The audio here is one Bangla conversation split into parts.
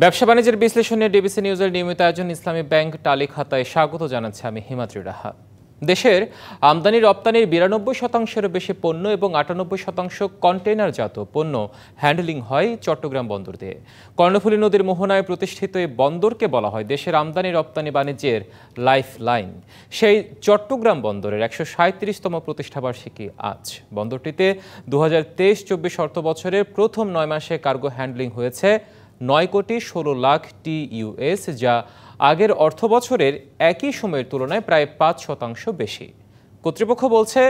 ব্যবসা বাণিজ্যের বিশ্লেষণ নিয়ে ডিবিসি নিউজের নিয়মিত আয়োজন ইসলামী ব্যাংক টালি খাতায় স্বাগত জানাচ্ছি আমি হিমাদ্রি রাহা। দেশের আমদানি রপ্তানির ৯২%-এরও বেশি পণ্য এবং ৯৮% কন্টেইনারজাত পণ্য হ্যান্ডলিং হয় চট্টগ্রাম বন্দর দিয়ে। কর্ণফুলী নদীর মোহনায় প্রতিষ্ঠিত এই বন্দরকে বলা হয় দেশের আমদানি রপ্তানি বাণিজ্যের লাইফ লাইন। সেই চট্টগ্রাম বন্দরের ১৩৭তম প্রতিষ্ঠাবার্ষিকী আজ। বন্দরটিতে ২০২৩-২৪ অর্থবছরের প্রথম ৯ মাসে কার্গো হ্যান্ডলিং হয়েছে ৯,১৬,০০,০০০ TEUs, যা আগের অর্থবছরের একই সময়ের তুলনায় প্রায় ৫% বেশি। কর্তৃপক্ষ বলছে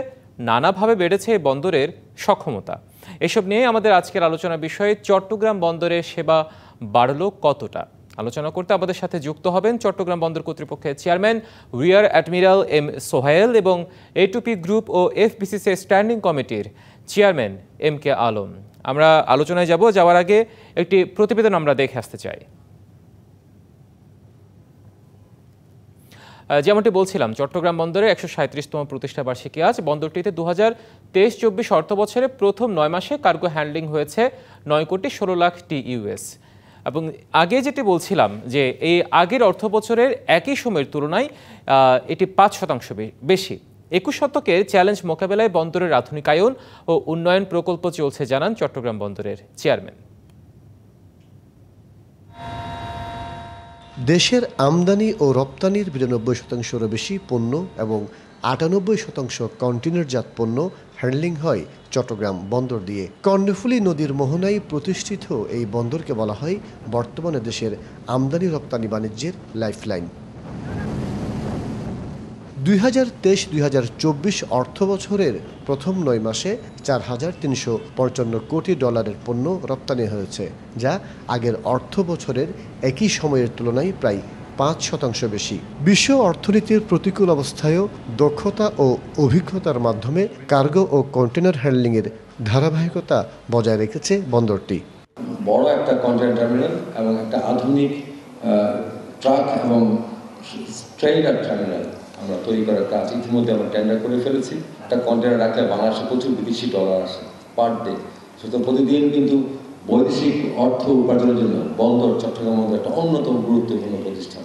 নানাভাবে বেড়েছে এই বন্দরের সক্ষমতা। এসব নিয়ে আমাদের আজকের আলোচনার বিষয়ে চট্টগ্রাম বন্দরের সেবা বাড়ল কতটা। আলোচনা করতে আমাদের সাথে যুক্ত হবেন চট্টগ্রাম বন্দর কর্তৃপক্ষের chairman rear admiral M Sohel এবং A2P গ্রুপ ও FBCCI স্ট্যান্ডিং কমিটির চেয়ারম্যান MK আলম। আমরা আলোচনায় যাওয়ার আগে একটি প্রতিবেদন আমরা দেখে আসতে চাই। যেমনটি বলছিলাম, চট্টগ্রাম বন্দরের ১৩৭তম প্রতিষ্ঠাবার্ষিকী আজ। বন্দরটিতে ২০২৩-২৪ অর্থবছরে প্রথম ৯ মাসে কার্গো হ্যান্ডলিং হয়েছে ৯,১৬,০০,০০০ TEUs। এবং আগে যেটি বলছিলাম যে এই আগের অর্থবছরের একই সময়ের তুলনায় এটি ৫% বেশি। ২১ শতকের চ্যালেঞ্জ মোকাবেলায় বন্দরের আধুনিকায়ন ও উন্নয়ন প্রকল্প চলছে জানান চট্টগ্রাম বন্দরের চেয়ারম্যান। দেশের আমদানি ও রপ্তানির ৯২%-এরও বেশি পণ্য এবং ৯৮% কন্টেইনারজাত পণ্য হ্যান্ডলিং হয় চট্টগ্রাম বন্দর দিয়ে। কর্ণফুলী নদীর মোহনায় প্রতিষ্ঠিত এই বন্দরকে বলা হয় বর্তমানে দেশের আমদানি রপ্তানি বাণিজ্যের লাইফলাইন। ২০২৩-২০২৪ অর্থবছরের প্রথম ৯ মাসে $৪,৩৫৫ কোটি পণ্য রপ্তানি হয়েছে, যা আগের অর্থবছরের একই সময়ের তুলনায় প্রায় ৫% বেশি। বিশ্ব অর্থনীতির প্রতিকূল অবস্থায়ও দক্ষতা ও অভিজ্ঞতার মাধ্যমে কার্গো ও কন্টেইনার হ্যান্ডলিংয়ের ধারাবাহিকতা বজায় রেখেছে বন্দরটি। বড় একটা কন্টেইনার টার্মিনাল এবং একটা আধুনিক ট্রাক এবং ট্রেইলার টার্মিনাল আমরা তৈরি করার কাজ ইতিমধ্যে আমরা টেন্ডার করে ফেলেছি। একটা কন্টেইনার রাখলে বাংলাদেশে প্রচুর বিদেশি ডলার আসে পার ডে। সুতরাং প্রতিদিন কিন্তু বৈদেশিক অর্থ উপার্জনের জন্য বন্দর চট্টগ্রাম বন্দর একটা অন্যতম গুরুত্বপূর্ণ প্রতিষ্ঠান।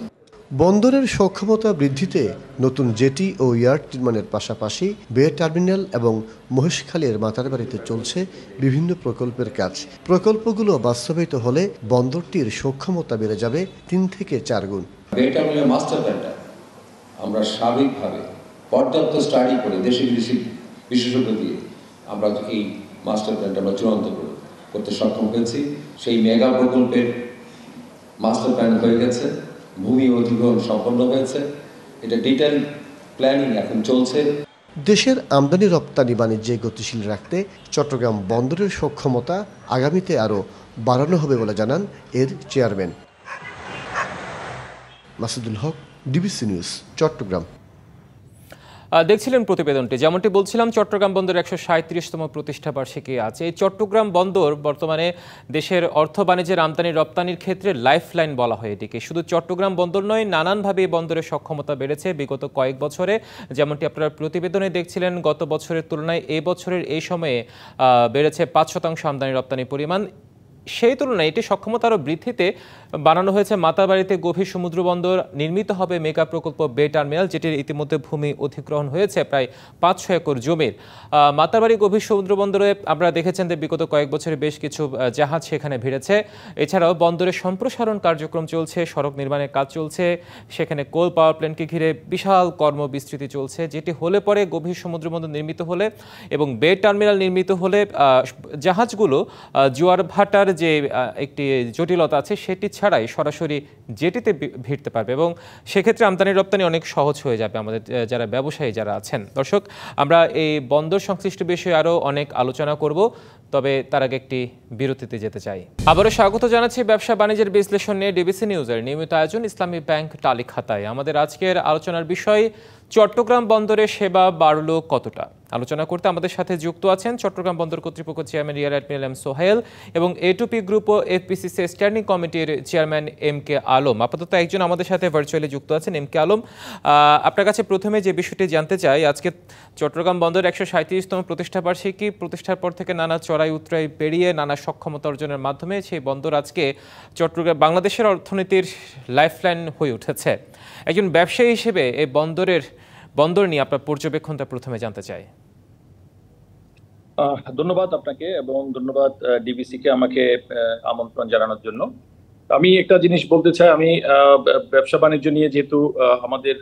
বন্দরের সক্ষমতা বৃদ্ধিতে নতুন জেটি ও ইয়ার্ড নির্মাণের পাশাপাশি বে টার্মিনাল এবং মহেশখালীর মাতারবাড়িতে চলছে বিভিন্ন প্রকল্পের কাজ। প্রকল্পগুলো বাস্তবায়িত হলে বন্দরটির সক্ষমতা বেড়ে যাবে ৩ থেকে ৪ গুণ। বে টার্মিনাল মাস্টার প্ল্যানটা আমরা স্বাভাবিকভাবে পর্যাপ্ত স্টাডি করে দেশি বিদেশি বিশেষজ্ঞ দিয়ে আমরা এই মাস্টার প্ল্যানটা আমরা চূড়ান্ত করতে সক্ষম হয়েছি। সেই মেগা প্রকল্পের মাস্টার প্ল্যান হয়ে গেছে, ভূমি অধিগ্রহণ সম্পন্ন হয়েছে, এটা ডিটেইল প্ল্যানিং এখন চলছে। দেশের আমদানি রপ্তানি বাণিজ্যে গতিশীল রাখতে চট্টগ্রাম বন্দরের সক্ষমতা আগামীতে আরও বাড়ানো হবে বলে জানান এর চেয়ারম্যান। মাসুদুল হক, ডিবিসি নিউজ, চট্টগ্রাম। দেখছিলেন প্রতিবেদনটি। যেমনটি বলছিলাম, চট্টগ্রাম বন্দরের ১৩৭তম প্রতিষ্ঠাবার্ষিকী আছে। এই চট্টগ্রাম বন্দর বর্তমানে দেশের অর্থ বাণিজ্যের আমদানি রপ্তানির ক্ষেত্রে লাইফলাইন বলা হয় এটিকে। শুধু চট্টগ্রাম বন্দর নয়, নানানভাবে এই বন্দরের সক্ষমতা বেড়েছে বিগত কয়েক বছরে। যেমনটি আপনারা প্রতিবেদনে দেখছিলেন, গত বছরের তুলনায় এই বছরের এই সময়ে বেড়েছে ৫% আমদানি রপ্তানির পরিমাণ। সেই তুলনায় এটি সক্ষমতা আরও বৃদ্ধিতে বানানো হয়েছে মাতারবাড়িতে গভীর সমুদ্র বন্দর, নির্মিত হবে মেগা প্রকল্প বে টার্মিনাল, যেটির ইতিমধ্যে ভূমি অধিগ্রহণ হয়েছে প্রায় ৫-৬ একর জমির। মাতারবাড়ি গভীর সমুদ্র বন্দরে আমরা দেখেছেন যে বিগত কয়েক বছরে বেশ কিছু জাহাজ সেখানে ভিড়েছে। এছাড়াও বন্দরের সম্প্রসারণ কার্যক্রম চলছে, সড়ক নির্মাণের কাজ চলছে, সেখানে কোল পাওয়ার প্ল্যান্টকে ঘিরে বিশাল কর্মবিস্তৃতি চলছে, যেটি হলে পরে গভীর সমুদ্র বন্দর নির্মিত হলে এবং বে টার্মিনাল নির্মিত হলে জাহাজগুলো জোয়ার ভাটার যে একটি জটিলতা আছে সেটি ছাড়াই সরাসরি জেটিতে ভিড়তে পারবে এবং সেক্ষেত্রে আমদানি রপ্তানি অনেক সহজ হয়ে যাবে আমাদের যারা ব্যবসায়ী যারা আছেন। দর্শক, আমরা এই বন্দর সংশ্লিষ্ট বিষয়ে আরও অনেক আলোচনা করব, তবে তার আগে একটি বিরতিতে যেতে চাই। আবারও স্বাগত জানাচ্ছি ব্যবসা বাণিজ্যের বিশ্লেষণ নিয়ে ডিবিসি নিউজের নিয়মিত আয়োজন ইসলামী ব্যাংক টালি খাতায়। আমাদের আজকের আলোচনার বিষয় চট্টগ্রাম বন্দরের সেবা বাড়ল কতটা। আলোচনা করতে আমাদের সাথে যুক্ত আছেন চট্টগ্রাম বন্দর কর্তৃপক্ষ chairman rear admiral M Sohel এবং A2P গ্রুপ ও FPCC স্ট্যান্ডিং কমিটির চেয়ারম্যান MK আলম। আপাতত একজন আমাদের সাথে ভার্চুয়ালি যুক্ত আছেন, MK আলম। আপনার কাছে প্রথমে যে বিষয়টি জানতে চাই, আজকে চট্টগ্রাম বন্দর 137তম প্রতিষ্ঠাবার্ষিকী, প্রতিষ্ঠার পর থেকে নানা চড়াই উতরাই পেরিয়ে নানা সক্ষমতা অর্জনের মাধ্যমে সেই বন্দর আজকে চট্টগ্রাম বাংলাদেশের অর্থনীতির লাইফলাইন হয়ে উঠেছে। একজন ব্যবসায়ী হিসেবে এই বন্দর নিয়ে আপনার পর্যবেক্ষণটা প্রথমে জানতে চাই। ধন্যবাদ আপনাকে এবং ধন্যবাদ ডিবিসি কে আমাকে আমন্ত্রণ জানানোর জন্য। আমি একটা জিনিস বলতে চাই, আমি ব্যবসা বাণিজ্য নিয়ে যেহেতু আমাদের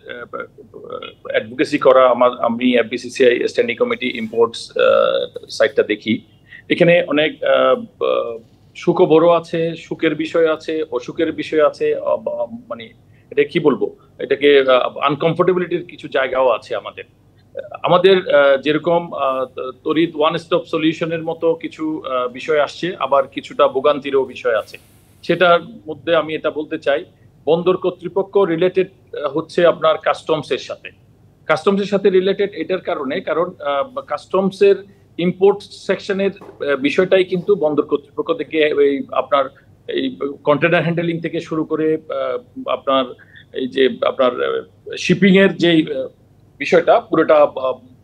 অ্যাডভোকেসি করা, আমি FBCCI স্ট্যান্ডিং কমিটি ইম্পোর্টস সাইটটা দেখি। এখানে অনেক সুখও বড় আছে, সুখের বিষয় আছে, অসুখের বিষয় আছে, মানে এটা কি বলবো, এটাকে আনকমফোর্টেবিলিটির কিছু জায়গাও আছে। আমাদের যেরকম তড়িৎ ওয়ান স্টপ সলিউশনের মতো কিছু বিষয় আসছে, আবার কিছুটা ভোগান্তিরও বিষয় আছে। সেটার মধ্যে আমি এটা বলতে চাই, বন্দর কর্তৃপক্ষ রিলেটেড হচ্ছে আপনার কাস্টমসের সাথে রিলেটেড এটার কারণ কাস্টমসের ইম্পোর্ট সেকশনের বিষয়টাই কিন্তু বন্দর কর্তৃপক্ষ থেকে আপনার এই কন্টেনার হ্যান্ডেলিং থেকে শুরু করে আপনার এই যে আপনার শিপিং এর যে বিষয়টা পুরোটা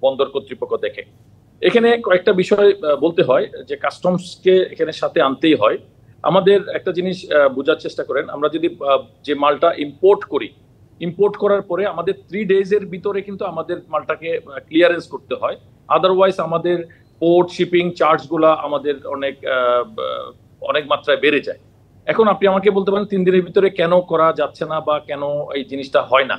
বন্দর কর্তৃপক্ষ দেখে। এখানে কয়েকটা বিষয় বলতে হয় যে কাস্টমসকে এখানে সাথে আনতেই হয়। আমাদের একটা জিনিস বোঝার চেষ্টা করেন, আমরা যদি যে মালটা ইম্পোর্ট করার পরে আমাদের 3 ডেজের ভিতরে কিন্তু আমাদের মালটাকে ক্লিয়ারেন্স করতে হয়, আদারওয়াইজ আমাদের পোর্ট শিপিং চার্জগুলা আমাদের অনেক মাত্রায় বেড়ে যায়। এখন আপনি আমাকে বলতে পারেন 3 দিনের ভিতরে কেন করা যাচ্ছে না বা কেন এই জিনিসটা হয় না।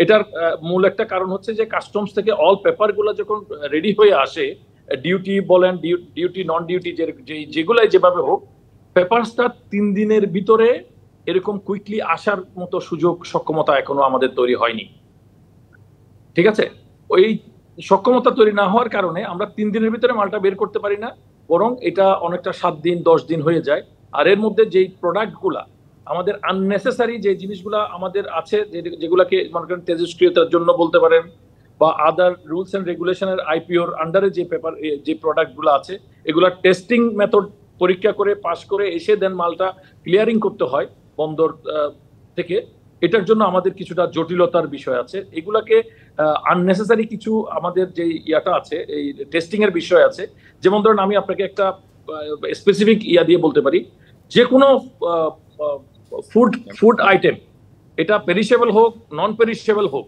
এটার মূল একটা কারণ হচ্ছে যে কাস্টমস থেকে অল পেপার গুলা যখন রেডি হয়ে আসে, ডিউটি বলেন, ডিউটি নন ডিউটি যেগুলাই যেভাবে হোক, পেপারসটা 3 দিনের ভিতরে এরকম কুইকলি আসার মতো সুযোগ সক্ষমতা এখনো আমাদের তৈরি হয়নি। ঠিক আছে, ওই সক্ষমতা তৈরি না হওয়ার কারণে আমরা 3 দিনের ভিতরে মালটা বের করতে পারি না, বরং এটা অনেকটা 7 দিন 10 দিন হয়ে যায়। আর এর মধ্যে যেই প্রোডাক্টগুলা আমাদের আননেসেসারি যে জিনিসগুলা আমাদের আছে, যেগুলাকে মনে করেন তেজস্ক্রিয়তার জন্য বলতে পারেন বা আদার রুলস এন্ড রেগুলেশনের IPOর আন্ডারে যে প্রোডাক্টগুলো আছে, এগুলা টেস্টিং মেথড পরীক্ষা করে পাস করে এসে দেন মালটা ক্লিয়ারিং করতে হয় বন্দর থেকে। এটার জন্য আমাদের কিছুটা জটিলতার বিষয় আছে। এগুলাকে আননেসেসারি কিছু আমাদের যে ইয়াটা আছে, এই টেস্টিং এর বিষয় আছে। যেমন ধরেন আমি আপনাকে একটা স্পেসিফিক দিয়ে বলতে পারি, যে কোনো ফুড আইটেম, এটা পেরিশেবল হোক নন পেরিশেবল হোক,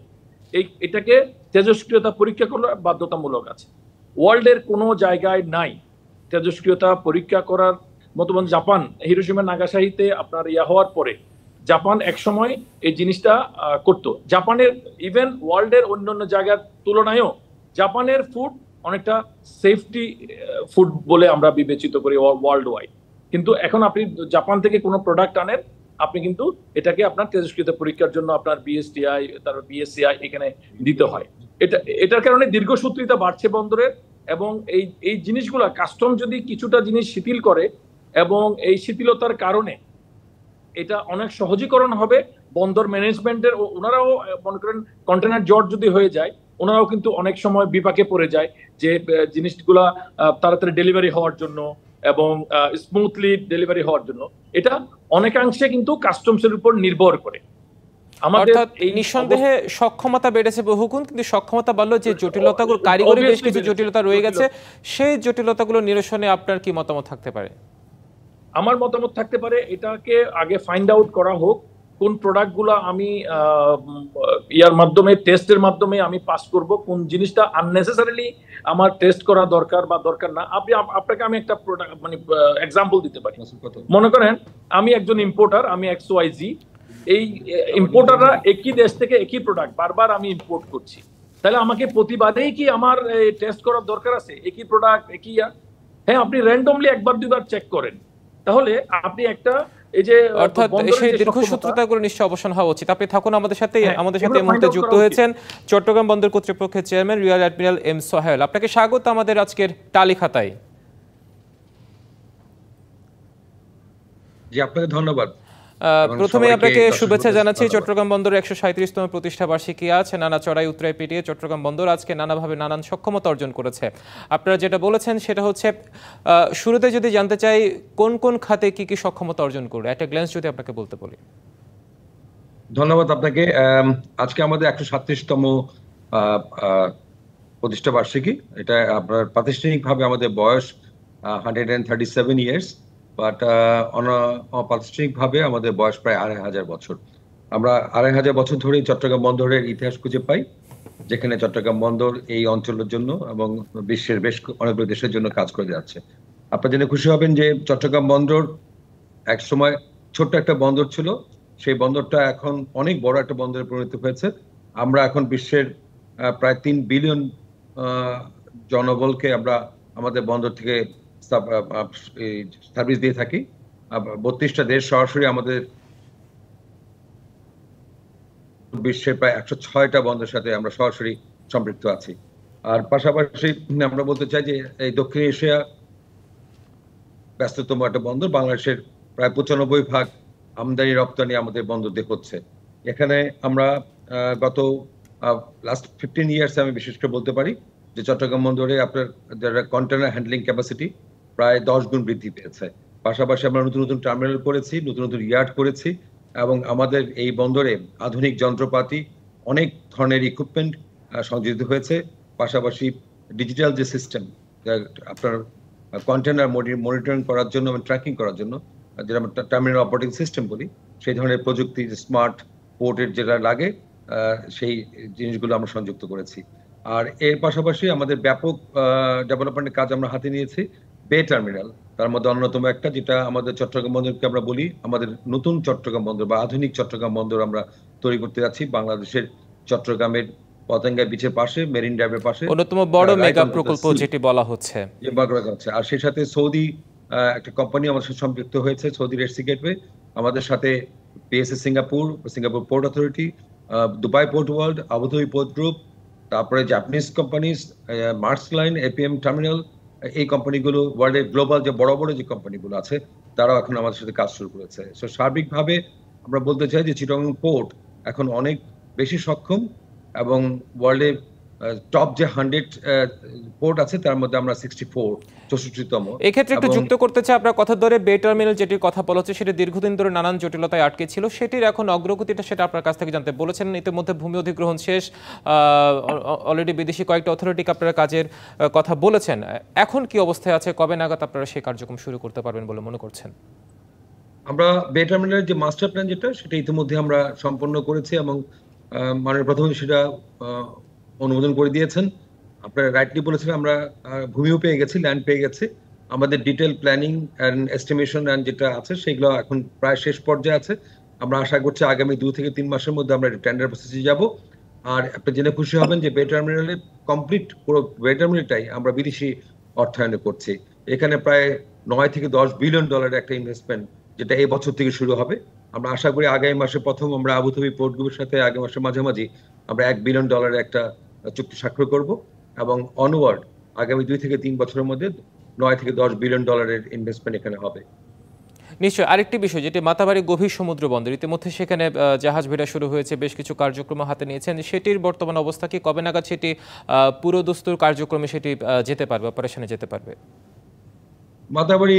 এটাকে তেজস্ক্রিয়তা পরীক্ষা করা বাধ্যতামূলক আছে। ওয়ার্ল্ডের কোনো জায়গায় নাই তেজস্ক্রিয়তা পরীক্ষা করার মতো। জাপান হিরোশিমা নাগাসাকিতে আপনার হওয়ার পরে জাপান একসময় এই জিনিসটা করতো। জাপানের ইভেন ওয়ার্ল্ডের অন্যান্য জায়গার তুলনায়ও জাপানের ফুড অনেকটা সেফটি ফুড বলে আমরা বিবেচিত করি ওয়ার্ল্ড ওয়াইড। কিন্তু এখন আপনি জাপান থেকে কোনো প্রোডাক্ট আনেন, আপনি কিন্তু এটাকে আপনার তেজস্ক্রিয়তা পরীক্ষার জন্য আপনার BSTI, তারপর BSCI এখানে দিতে হয়। এটার কারণে দীর্ঘসূত্রিতা বাড়ছে বন্দরের। এবং এই জিনিসগুলা কাস্টম যদি কিছুটা জিনিস শিথিল করে, এবং এই শিথিলতার কারণে এটা অনেক সহজীকরণ হবে বন্দর ম্যানেজমেন্টের। ওনারাও মনে করেন কন্টেনার জট যদি হয়ে যায়, ওনারাও কিন্তু অনেক সময় বিপাকে পড়ে যায় যে জিনিসগুলা তাড়াতাড়ি ডেলিভারি হওয়ার জন্য এবং স্মুথলি ডেলিভারি হওয়ার জন্য। এটা অনেকাংশে কিন্তু কাস্টমসের উপর নির্ভর করে। অর্থাৎ নিঃসন্দেহে সক্ষমতা বেড়েছে বহুগুণ, কিন্তু সক্ষমতা বাড়লো যে জটিলতাগুলো, কারিগরি বেশ কিছু জটিলতা রয়ে গেছে, সেই জটিলতাগুলো নিরসনে আপনার কি মতামত থাকতে পারে? আমার মতামত থাকতে পারে এটাকে আগে ফাইন্ড আউট করা হোক, কোন প্রোডাক্টগুলো আমি ইয়ার মাধ্যমে টেস্টের মাধ্যমে আমি পাস করব, কোন জিনিসটা আননেসেসারিলি আমার টেস্ট করা দরকার বা দরকার না। আপনাকে আমি একটা প্রোডাক্ট মানে এক্সাম্পল দিতে পারি। মনে করেন আমি একজন ইম্পোর্টার, আমি XYZ, এই ইম্পোর্টাররা একই দেশ থেকে একই প্রোডাক্ট বারবার আমি ইম্পোর্ট করছি, তাহলে আমাকে প্রতিবারেই কি আমার টেস্ট করার দরকার আছে? একই প্রোডাক্ট একই হ্যাঁ, আপনি র্যান্ডমলি একবার দুইবার চেক করেন, তাহলে আপনি একটা এই যে অর্থাৎ সেই দীর্ঘসূত্রতাগুলো নিশ্চয়ই অবসান হওয়া উচিত। আপনি থাকুন আমাদের সাথে এই মুহূর্তে যুক্ত হয়েছেন চট্টগ্রাম বন্দর কর্তৃপক্ষের chairman rear admiral M Sohel. আপনাকে স্বাগত আমাদের আজকের টালি খাতায়। জি, আপনাকে ধন্যবাদ। প্রথমে আপনাকে শুভেচ্ছা জানাচ্ছি। চট্টগ্রাম বন্দরের 137তম প্রতিষ্ঠা বার্ষিকী আজ। নানা চড়াই উতরাই পেরিয়ে চট্টগ্রাম বন্দর আজকে নানাভাবে নানান সক্ষমতা অর্জন করেছে। আপনারা যেটা বলেছেন সেটা হচ্ছে, শুরুতে যদি জানতে চাই কোন কোন খাতে কি কি সক্ষমতা অর্জন করবে, একটা গ্ল্যান্স যদি আপনাকে বলতে বলি। ধন্যবাদ আপনাকে। আজকে আমাদের 137তম প্রতিষ্ঠা বার্ষিকী। এটা আপনার প্রাতিষ্ঠানিকভাবে আমাদের বয়স 137 ইয়ার্স, বাট অপ্রাতিষ্ঠানিকভাবে আমাদের বয়স প্রায় 2500 বছর। আমরা 2500 বছর ধরে চট্টগ্রাম বন্দরের ইতিহাস খুঁজে পাই, যেখানে চট্টগ্রাম বন্দর এই অঞ্চলের জন্য এবং বিশ্বের বেশ অনেকগুলো দেশের জন্য কাজ করে যাচ্ছে। আপনারা জেনে খুশি হবেন যে চট্টগ্রাম বন্দর এক সময় ছোট্ট একটা বন্দর ছিল, সেই বন্দরটা এখন অনেক বড় একটা বন্দরে পরিণত হয়েছে। আমরা এখন বিশ্বের প্রায় 3 বিলিয়ন জনবলকে আমরা আমাদের বন্দর থেকে সার্ভিস দিয়ে থাকি। 32টা দেশ সরাসরি আমাদের, বিশ্বের প্রায় 106টা বন্দরের সাথে আমরা সরাসরি সম্পৃক্ত আছি। আর পাশাপাশি আমরা বলতে চাই যে এই দক্ষিণ এশিয়া ব্যস্ততম একটা বন্দর। বাংলাদেশের প্রায় 95% আমদানি রপ্তানি আমাদের বন্দর দিয়ে হচ্ছে। এখানে আমরা গত লাস্ট 15 ইয়ার্স আমি বিশেষ করে বলতে পারি যে চট্টগ্রাম বন্দরে আপনার কন্টেনার হ্যান্ডলিং ক্যাপাসিটি প্রায় 10 গুণ বৃদ্ধি পেয়েছে। পাশাপাশি আমরা নতুন নতুন টার্মিনাল করেছি, নতুন নতুন ইয়ার্ড করেছি, এবং আমাদের এই বন্দরে আধুনিক যন্ত্রপাতি, অনেক ধরনের ইকুইপমেন্ট সংযোজিত হয়েছে। পাশাপাশি ডিজিটাল যে সিস্টেম আপনার কন্টেনার মনিটরিং করার জন্য এবং ট্র্যাকিং করার জন্য, যেটা আমরা টার্মিনাল অপারেটিং সিস্টেম বলি, সেই ধরনের প্রযুক্তি, স্মার্ট পোর্টের যেটা লাগে সেই জিনিসগুলো আমরা সংযুক্ত করেছি। আর এর পাশাপাশি আমাদের ব্যাপক ডেভেলপমেন্টের কাজ আমরা হাতে নিয়েছি। বে টার্মিনাল তার মধ্যে অন্যতম একটা, যেটা আমাদের চট্টগ্রাম বন্দরকে আমরা বলি আমাদের নতুন চট্টগ্রাম বন্দর বা আধুনিক চট্টগ্রাম বন্দর আমরা তৈরি করতে যাচ্ছি। বাংলাদেশের চট্টগ্রামের পতেঙ্গা বিচের পাশে, মেরিন ড্রাইভের পাশে অন্যতম বড় মেগা প্রকল্প যেটি বলা হচ্ছে। আর সেই সাথে সৌদি একটা কোম্পানি আমাদের সাথে সম্পৃক্ত হয়েছে, সৌদি রেড সি গেটওয়ে। আমাদের সাথে PSA Singapore port authority, Dubai port world, Abu Dhabi port group, তারপরে Japanese companies, Maersk line, APM terminal, এই কোম্পানিগুলো ওয়ার্ল্ডের গ্লোবাল যে বড় বড় যে কোম্পানিগুলো আছে তারাও এখন আমাদের সাথে কাজ শুরু করেছে। সো সার্বিকভাবে আমরা বলতে চাই যে চিটাগং পোর্ট এখন অনেক বেশি সক্ষম, এবং ওয়ার্ল্ডের টপ যে 100 পোর্ট আছে তার মধ্যে আমরা 64তম। এক্ষেত্রে একটু যুক্ত করতে চাই, আপনার কথা ধরে বে টার্মিনাল যেটির কথা বলা হচ্ছে সেটা দীর্ঘদিন ধরে নানান জটিলতায় আটকে ছিল, সেটির এখন অগ্রগতিটা সেটা আপনার কাছ থেকে জানতে বলেছেন। ইতিমধ্যে ভূমি অধিগ্রহণ শেষ, অলরেডি বিদেশি কয়েকটা অথরিটিকে আপনারা কাজের কথা বলেছেন। এখন কি অবস্থায় আছে, কবে নাগাদ আপনারা সেই কার্যক্রম শুরু করতে পারবেন বলে মনে করছেন? আমরা বে টার্মিনালের যে মাস্টার প্ল্যান সেটা ইতিমধ্যে আমরা সম্পন্ন করেছি, এবং মাননীয় প্রধানমন্ত্রী সেটা অনুমোদন করে দিয়েছেন। আপনারা রাইটলি বলেছেন, আমরা ভূমিও পেয়ে গেছি, ল্যান্ড পেয়ে গেছি। আমাদের detail planning and estimation and যেটা আছে সেগুলো এখন প্রায় শেষ পর্যায়ে আছে। আমরা আশা করছি আগামী 2 থেকে 3 মাসের মধ্যে আমরা টেন্ডার প্রসেসে যাব। আর আপনি জেনে খুশি হবেন যে বে টার্মিনালের কমপ্লিট পুরো বে টার্মিনালটাই আমরা বিদেশি অর্থায়নে করছি। এখানে প্রায় 9 থেকে 10 বিলিয়ন ডলারের একটা ইনভেস্টমেন্ট, যেটা এই বছর থেকে শুরু হবে। আমরা আশা করি আগামী মাসে প্রথম আমরা আবুধাবি পোর্ট গ্রুপের সাথে আগামী মাসের মাঝামাঝি আমরা 1 বিলিয়ন ডলারের একটা চুক্তি স্বাক্ষর করব, এবং অনওয়ার্ড আগামী 2 থেকে 3 বছরের মধ্যে 9 থেকে 10 বিলিয়ন ডলারের ইনভেস্টমেন্ট এখানে হবে। নিশ্চয়ই। আরেকটি বিষয় যেটি মাতাবাড়ি গভীর সমুদ্র বন্দর, ইতিমধ্যে সেখানে জাহাজ ভেড়া শুরু হয়েছে, বেশ কিছু কার্যক্রম হাতে নিয়েছেন, সেটির বর্তমান অবস্থা কি? কবে নাগাদ সেটি পুরো দস্তুর কার্যক্রমে সেটি যেতে পারবে, অপারেশনে যেতে পারবে? মাতাবাড়ি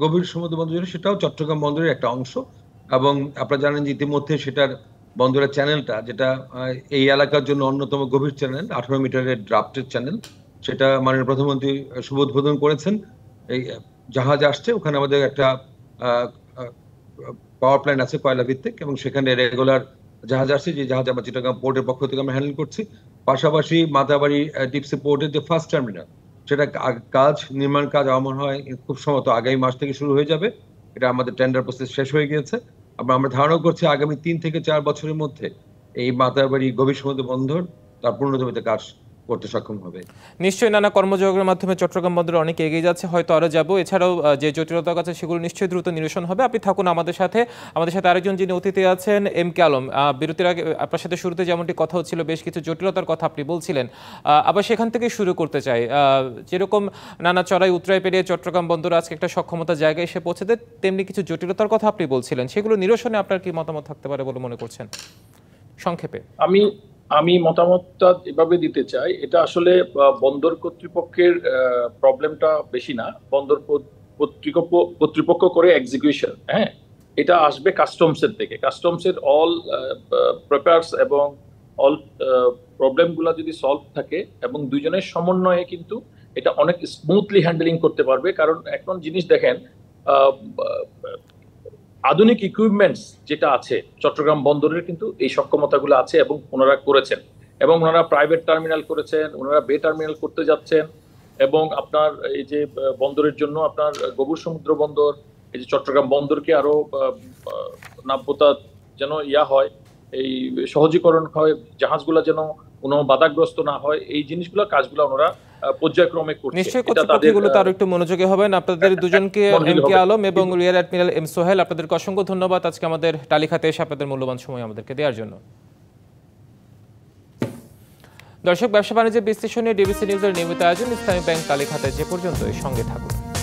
গভীর সমুদ্র বন্দর সেটাও চট্টগ্রাম বন্দরের একটা অংশ, এবং আপনারা জানেন যে ইতিমধ্যে সেটার বন্দরের চ্যানেলটা, যেটা এই এলাকার জন্য অন্যতম গভীর চ্যানেল, 18 মিটারের ড্রাফটের চ্যানেল, সেটা মাননীয় প্রধানমন্ত্রী শুভ উদ্বোধন করেছেন। এই জাহাজ আসছে, ওখানে আমাদের একটা পাওয়ার প্ল্যান্ট আছে কয়লা ভিত্তিক, এবং সেখানে রেগুলার জাহাজ আসছে, যে জাহাজ আমরা চিটাগাং পোর্টের পক্ষ থেকে আমরা হ্যান্ডেল করছি। পাশাপাশি মাতাবাড়ি ডিপসি পোর্টের যে ফার্স্ট টার্মিনাল, সেটা নির্মাণ কাজ আমার হয় খুব সম্ভবত আগামী মাস থেকে শুরু হয়ে যাবে। এটা আমাদের টেন্ডার প্রসেস শেষ হয়ে গিয়েছে। আমরা ধারণা করছি আগামী 3 থেকে 4 বছরের মধ্যে এই মাতাবাড়ি গভীর সমুদ্র বন্দর তার পূর্ণদমিতে কাজ করতে সক্ষম হবে। নিশ্চয়ই নানা কর্মযোগের মাধ্যমে চট্টগ্রাম বন্দরে অনেক এগিয়ে যাচ্ছে, হয়তো আরও যাবো। এছাড়াও যে জটিলতা আছে সেগুলো নিশ্চয়ই দ্রুত নিরসন হবে। আপনি থাকুন আমাদের সাথে। আরেকজন যিনি অতিথি আছেন এম কে আলম। বিরতির আগে আপনার সাথে শুরুতে যেমনটি কথা হচ্ছিল, বেশ কিছু জটিলতার কথা আপনি বলছিলেন, আবার সেখান থেকে শুরু করতে চাই। যেরকম নানা চড়াই উতরাই পেরিয়ে চট্টগ্রাম বন্দর আজকে একটা সক্ষমতা জায়গায় এসে পৌঁছেছে, তেমনি কিছু জটিলতার কথা আপনি বলছিলেন। সেগুলো নিরসনে আপনার কি মতামত থাকতে পারে বলে মনে করছেন সংক্ষেপে? আমি মতামতটা এভাবে দিতে চাই, এটা আসলে বন্দর কর্তৃপক্ষের প্রবলেমটা বেশি না। বন্দর কর্তৃপক্ষ করে এক্সিকিউশন, হ্যাঁ, এটা আসবে কাস্টমসের থেকে। কাস্টমসের অল প্রেপারস এবং অল প্রবলেমগুলো যদি সলভ থাকে এবং দুজনের সমন্বয়ে কিন্তু এটা অনেক স্মুথলি হ্যান্ডেলিং করতে পারবে। কারণ এখন জিনিস দেখেন, আধুনিক ইকুইপমেন্টস যেটা আছে চট্টগ্রাম বন্দরের কিন্তু এই সক্ষমতাগুলো আছে এবং ওনারা করেছেন, এবং ওনারা প্রাইভেট টার্মিনাল করেছেন, ওনারা বে টার্মিনাল করতে যাচ্ছেন। এবং আপনার এই যে বন্দরের জন্য আপনার গভীর সমুদ্র বন্দর, এই যে চট্টগ্রাম বন্দরকে আরো নাব্যতা যেন হয়, এই সহজীকরণ হয়, জাহাজগুলো যেন কোনো বাধাগ্রস্ত না হয়, এই জিনিসগুলো কাজগুলো ওনারা পর্যায়ক্রমে করছে। নিশ্চয়ই কর্তৃপক্ষগুলোতে আরো একটু মনোযোগী হবেন। আপনাদের দুজনকে, এম কে আলম এবং রিয়ার অ্যাডমিরাল এম সোহেল, আপনাদেরকে অসংখ্য ধন্যবাদ আজকে আমাদের টালিখাতে এসে আপনাদের মূল্যবান সময় আমাদেরকে দেওয়ার জন্য। দর্শক, ব্যবসা বাণিজ্যের বিশ্লেষণে ডিবিসি নিউজের নিয়মিত আয়োজন ইসলামী ব্যাংক টালিখাতে যে পর্যন্ত সঙ্গে থাকুন।